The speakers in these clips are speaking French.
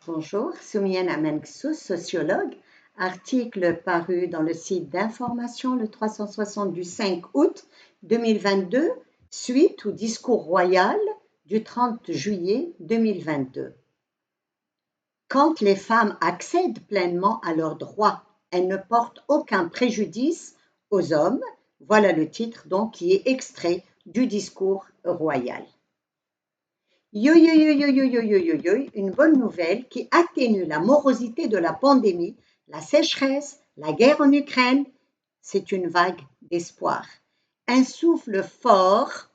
Bonjour, Soumiane Amenksous, sociologue, article paru dans le site d'information le 360 du 5 août 2022, suite au discours royal du 30 juillet 2022. Quand les femmes accèdent pleinement à leurs droits, elles ne portent aucun préjudice aux hommes. Voilà le titre donc qui est extrait du discours royal. Yo, yo, yo, yo, yo, yo, yo, yo, yo, une bonne nouvelle qui atténue la morosité de la pandémie, la sécheresse, la guerre en Ukraine. C'est une vague d'espoir. Un souffle fort,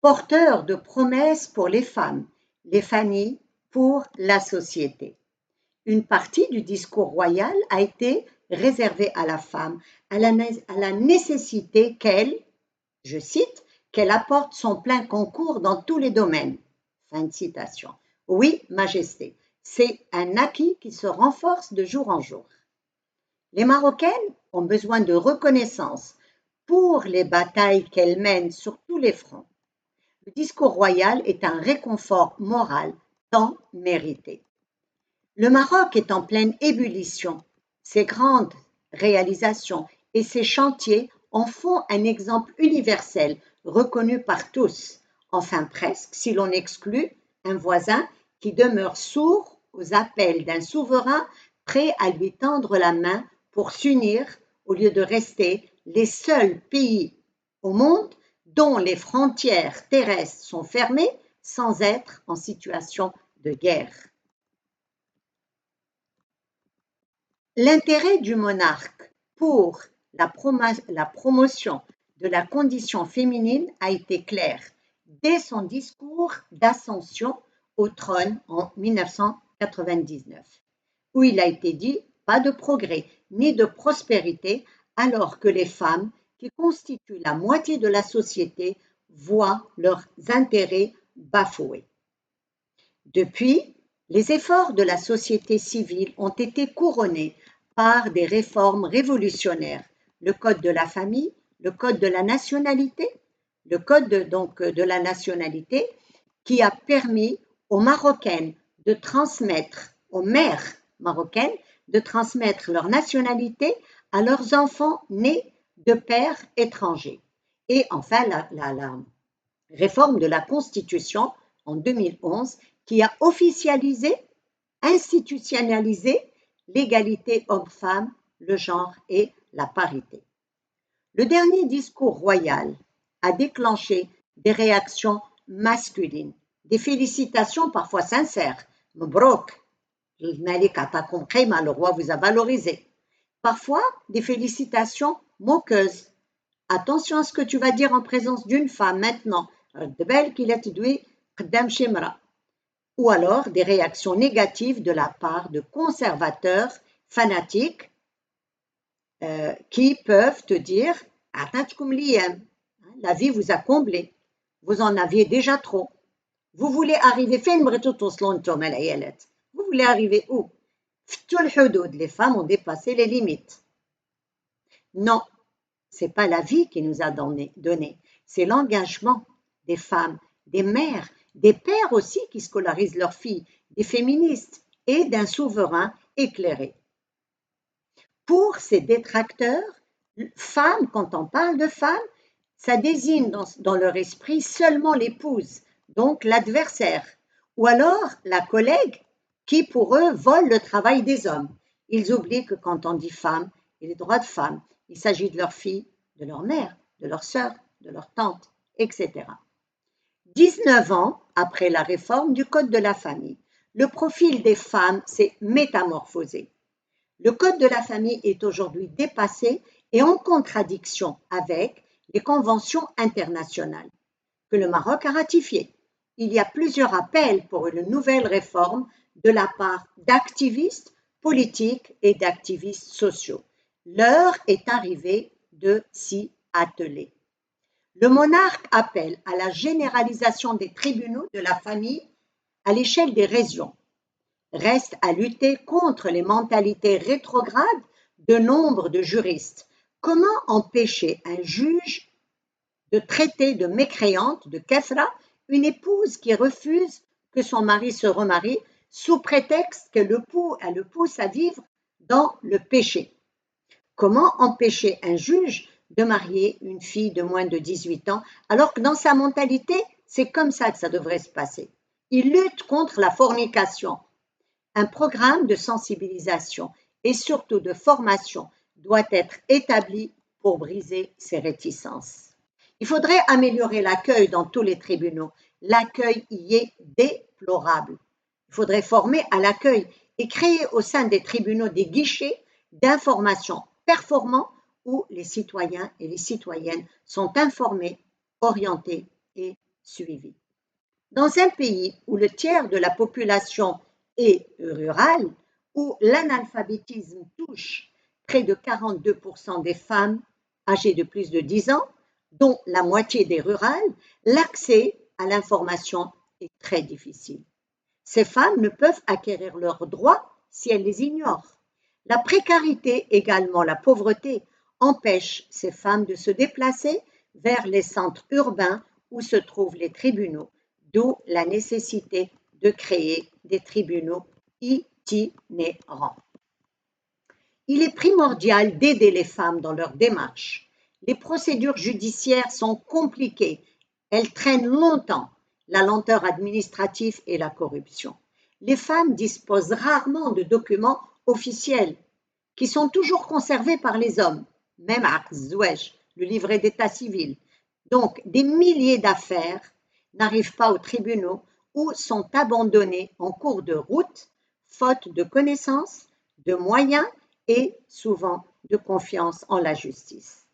porteur de promesses pour les femmes, les familles, pour la société. Une partie du discours royal a été réservée à la femme, à la nécessité qu'elle, je cite, qu'elle apporte son plein concours dans tous les domaines. Fin de citation. Oui, Majesté, c'est un acquis qui se renforce de jour en jour. Les Marocaines ont besoin de reconnaissance pour les batailles qu'elles mènent sur tous les fronts. Le discours royal est un réconfort moral tant mérité. Le Maroc est en pleine ébullition. Ses grandes réalisations et ses chantiers en font un exemple universel, reconnu par tous, enfin presque, si l'on exclut un voisin qui demeure sourd aux appels d'un souverain prêt à lui tendre la main pour s'unir au lieu de rester les seuls pays au monde dont les frontières terrestres sont fermées sans être en situation de guerre. L'intérêt du monarque pour la promotion de la condition féminine a été clair dès son discours d'ascension au trône en 1999, où il a été dit « pas de progrès ni de prospérité » alors que les femmes, qui constituent la moitié de la société, voient leurs intérêts bafoués. Depuis, les efforts de la société civile ont été couronnés par des réformes révolutionnaires, le Code de la famille, le Code de la nationalité, le Code de la nationalité qui a permis aux Marocaines de transmettre, aux mères marocaines, de transmettre leur nationalité à leurs enfants nés de pères étrangers. Et enfin, la réforme de la Constitution en 2011 qui a officialisé, institutionnalisé l'égalité homme-femme, le genre et la parité. Le dernier discours royal a déclenché des réactions masculines, des félicitations parfois sincères. Mabrouk, le Malik ata qima, le roi vous a valorisé. Parfois des félicitations moqueuses. Attention à ce que tu vas dire en présence d'une femme maintenant. Ou alors des réactions négatives de la part de conservateurs fanatiques qui peuvent te dire la vie vous a comblé, vous en aviez déjà trop. Vous voulez arriver vous voulez arriver où? Les femmes ont dépassé les limites. Non, ce n'est pas la vie qui nous a donné, c'est l'engagement des femmes, des mères, des pères aussi qui scolarisent leurs filles, des féministes et d'un souverain éclairé. Pour ces détracteurs, femme, quand on parle de femme, ça désigne dans leur esprit seulement l'épouse, donc l'adversaire, ou alors la collègue qui pour eux vole le travail des hommes. Ils oublient que quand on dit femme, et les droits de femme, il s'agit de leur fille, de leur mère, de leur sœur, de leur tante, etc. 19 ans après la réforme du Code de la famille, le profil des femmes s'est métamorphosé. Le Code de la famille est aujourd'hui dépassé et en contradiction avec les conventions internationales que le Maroc a ratifiées. Il y a plusieurs appels pour une nouvelle réforme de la part d'activistes politiques et d'activistes sociaux. L'heure est arrivée de s'y atteler. Le monarque appelle à la généralisation des tribunaux de la famille à l'échelle des régions. Reste à lutter contre les mentalités rétrogrades de nombre de juristes. Comment empêcher un juge de traiter de mécréante, de kafra, une épouse qui refuse que son mari se remarie sous prétexte qu'elle le pousse à vivre dans le péché. Comment empêcher un juge de marier une fille de moins de 18 ans alors que dans sa mentalité, c'est comme ça que ça devrait se passer. Il lutte contre la fornication. Un programme de sensibilisation et surtout de formation doit être établi pour briser ces réticences. Il faudrait améliorer l'accueil dans tous les tribunaux. L'accueil y est déplorable. Il faudrait former à l'accueil et créer au sein des tribunaux des guichets d'information performants où les citoyens et les citoyennes sont informés, orientés et suivis. Dans un pays où le tiers de la population est rural, où l'analphabétisme touche près de 42% des femmes âgées de plus de 10 ans, dont la moitié des rurales, l'accès à l'information est très difficile. Ces femmes ne peuvent acquérir leurs droits si elles les ignorent. La précarité, également la pauvreté, empêchent ces femmes de se déplacer vers les centres urbains où se trouvent les tribunaux, d'où la nécessité de créer des tribunaux itinérants. Il est primordial d'aider les femmes dans leur démarche. Les procédures judiciaires sont compliquées, elles traînent longtemps, la lenteur administrative et la corruption. Les femmes disposent rarement de documents officiels qui sont toujours conservés par les hommes, même à Zouej, le livret d'état civil. Donc, des milliers d'affaires n'arrivent pas aux tribunaux ou sont abandonnées en cours de route, faute de connaissances, de moyens et souvent de confiance en la justice.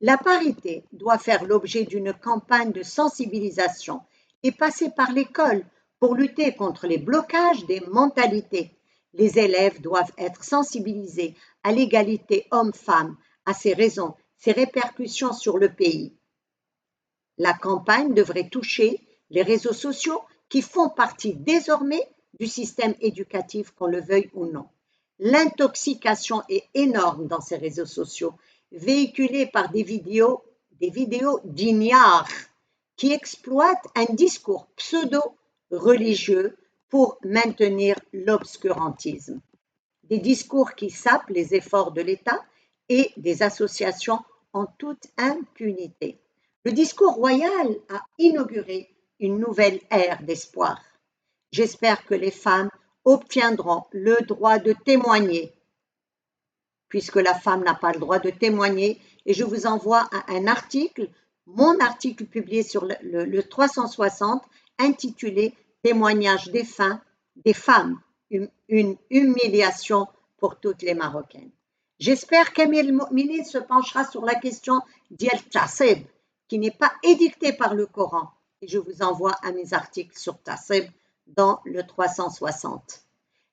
La parité doit faire l'objet d'une campagne de sensibilisation et passer par l'école pour lutter contre les blocages des mentalités. Les élèves doivent être sensibilisés à l'égalité homme-femme, à ses raisons, ses répercussions sur le pays. La campagne devrait toucher les réseaux sociaux qui font partie désormais du système éducatif, qu'on le veuille ou non. L'intoxication est énorme dans ces réseaux sociaux, véhiculés par des vidéos d'ignards qui exploitent un discours pseudo-religieux pour maintenir l'obscurantisme. Des discours qui sapent les efforts de l'État et des associations en toute impunité. Le discours royal a inauguré une nouvelle ère d'espoir. J'espère que les femmes obtiendront le droit de témoigner, puisque la femme n'a pas le droit de témoigner, et je vous envoie un article, mon article publié sur le 360, intitulé « Témoignage des femmes, une humiliation pour toutes les Marocaines ». J'espère qu'Amir Mo'minin se penchera sur la question d'El Tassib, qui n'est pas édictée par le Coran, et je vous envoie à mes articles sur Tassib dans le 360.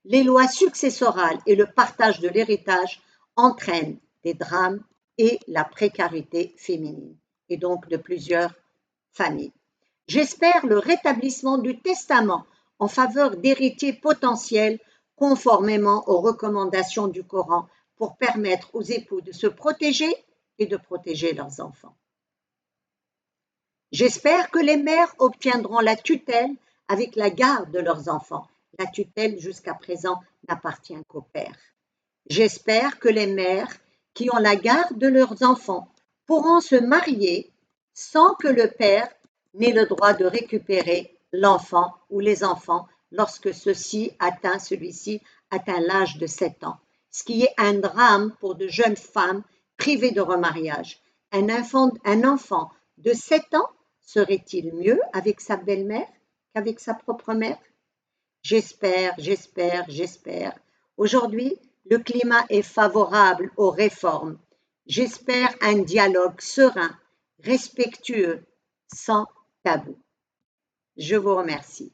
Les lois successorales et le partage de l'héritage entraînent des drames et la précarité féminine, et donc de plusieurs familles. J'espère le rétablissement du testament en faveur d'héritiers potentiels conformément aux recommandations du Coran pour permettre aux époux de se protéger et de protéger leurs enfants. J'espère que les mères obtiendront la tutelle avec la garde de leurs enfants. La tutelle, jusqu'à présent, n'appartient qu'au père. J'espère que les mères qui ont la garde de leurs enfants pourront se marier sans que le père n'ait le droit de récupérer l'enfant ou les enfants lorsque celui-ci atteint l'âge de 7 ans, ce qui est un drame pour de jeunes femmes privées de remariage. Un enfant de 7 ans serait-il mieux avec sa belle-mère qu'avec sa propre mère? J'espère. Aujourd'hui, le climat est favorable aux réformes. J'espère un dialogue serein, respectueux, sans tabou. Je vous remercie.